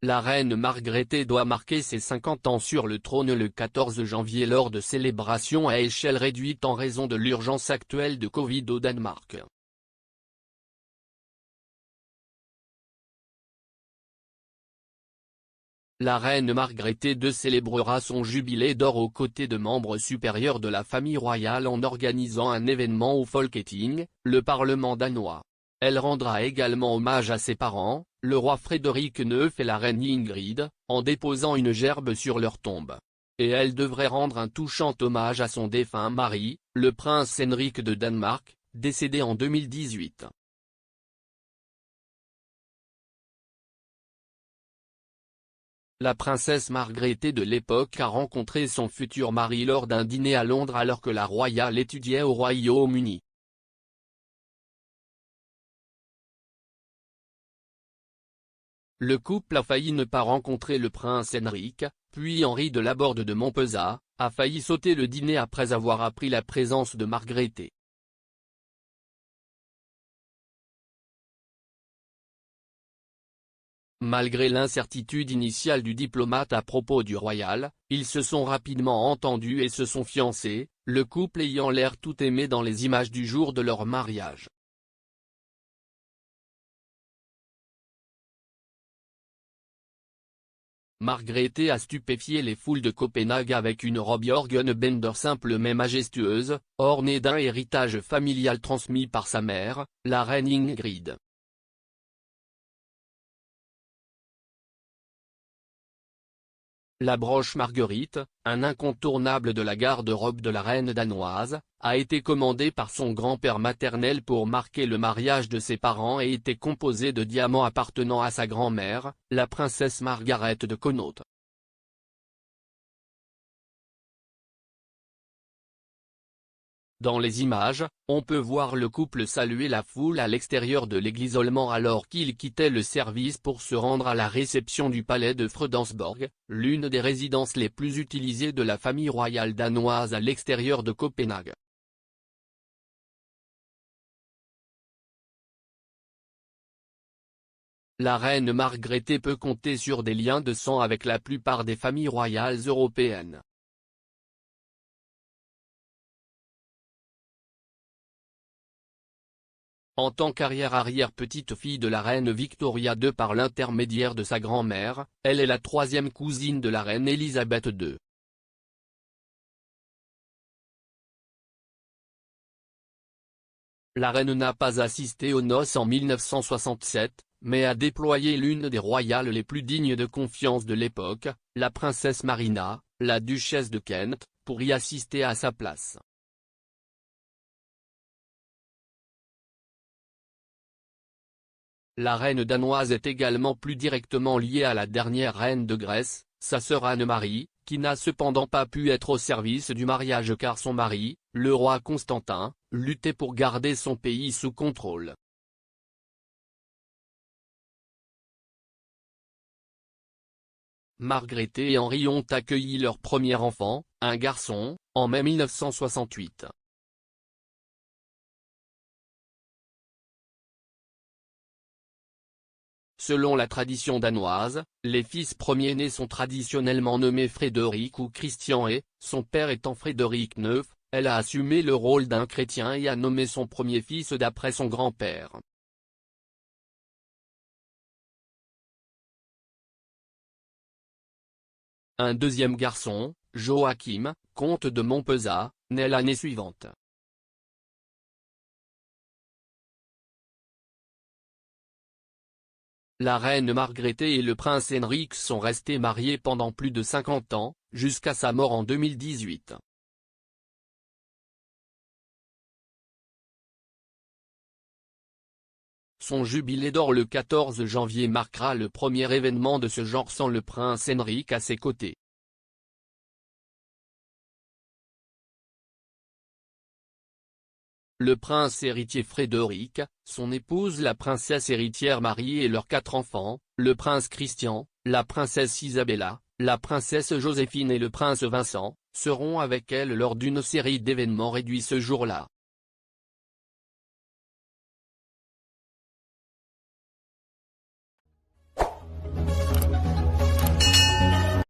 La reine Margrethe doit marquer ses 50 ans sur le trône le 14 janvier lors de célébrations à échelle réduite en raison de l'urgence actuelle de Covid au Danemark. La reine Margrethe II célébrera son jubilé d'or aux côtés de membres supérieurs de la famille royale en organisant un événement au Folketing, le parlement danois. Elle rendra également hommage à ses parents, le roi Frédéric IX et la reine Ingrid, en déposant une gerbe sur leur tombe. Et elle devrait rendre un touchant hommage à son défunt mari, le prince Henrik de Danemark, décédé en 2018. La princesse Margrethe de l'époque a rencontré son futur mari lors d'un dîner à Londres alors que la royale étudiait au Royaume-Uni. Le couple a failli ne pas rencontrer le prince Henrik, puis Henri de Laborde de Montpezat, a failli sauter le dîner après avoir appris la présence de Margrethe. Malgré l'incertitude initiale du diplomate à propos du royal, ils se sont rapidement entendus et se sont fiancés, le couple ayant l'air tout aimé dans les images du jour de leur mariage. Margrethe a stupéfié les foules de Copenhague avec une robe Jorgen simple mais majestueuse, ornée d'un héritage familial transmis par sa mère, la reine Ingrid. La broche Marguerite, un incontournable de la garde-robe de la reine danoise, a été commandée par son grand-père maternel pour marquer le mariage de ses parents et était composée de diamants appartenant à sa grand-mère, la princesse Margaret de Connaught. Dans les images, on peut voir le couple saluer la foule à l'extérieur de l'église allemand alors qu'il quittait le service pour se rendre à la réception du palais de Fredensborg, l'une des résidences les plus utilisées de la famille royale danoise à l'extérieur de Copenhague. La reine Margrethe peut compter sur des liens de sang avec la plupart des familles royales européennes. En tant qu'arrière-petite-fille de la reine Victoria II par l'intermédiaire de sa grand-mère, elle est la troisième cousine de la reine Elisabeth II. La reine n'a pas assisté aux noces en 1967, mais a déployé l'une des royales les plus dignes de confiance de l'époque, la princesse Marina, la duchesse de Kent, pour y assister à sa place. La reine danoise est également plus directement liée à la dernière reine de Grèce, sa sœur Anne-Marie, qui n'a cependant pas pu être au service du mariage car son mari, le roi Constantin, luttait pour garder son pays sous contrôle. Margrethe et Henri ont accueilli leur premier enfant, un garçon, en mai 1968. Selon la tradition danoise, les fils premiers-nés sont traditionnellement nommés Frédéric ou Christian et, son père étant Frédéric IX, elle a assumé le rôle d'un chrétien et a nommé son premier fils d'après son grand-père. Un deuxième garçon, Joachim, comte de Montpezat, naît l'année suivante. La reine Margrethe et le prince Henrik sont restés mariés pendant plus de 50 ans, jusqu'à sa mort en 2018. Son jubilé d'or le 14 janvier marquera le premier événement de ce genre sans le prince Henrik à ses côtés. Le prince héritier Frédéric, son épouse la princesse héritière Marie et leurs 4 enfants, le prince Christian, la princesse Isabella, la princesse Joséphine et le prince Vincent, seront avec elle lors d'une série d'événements réduits ce jour-là.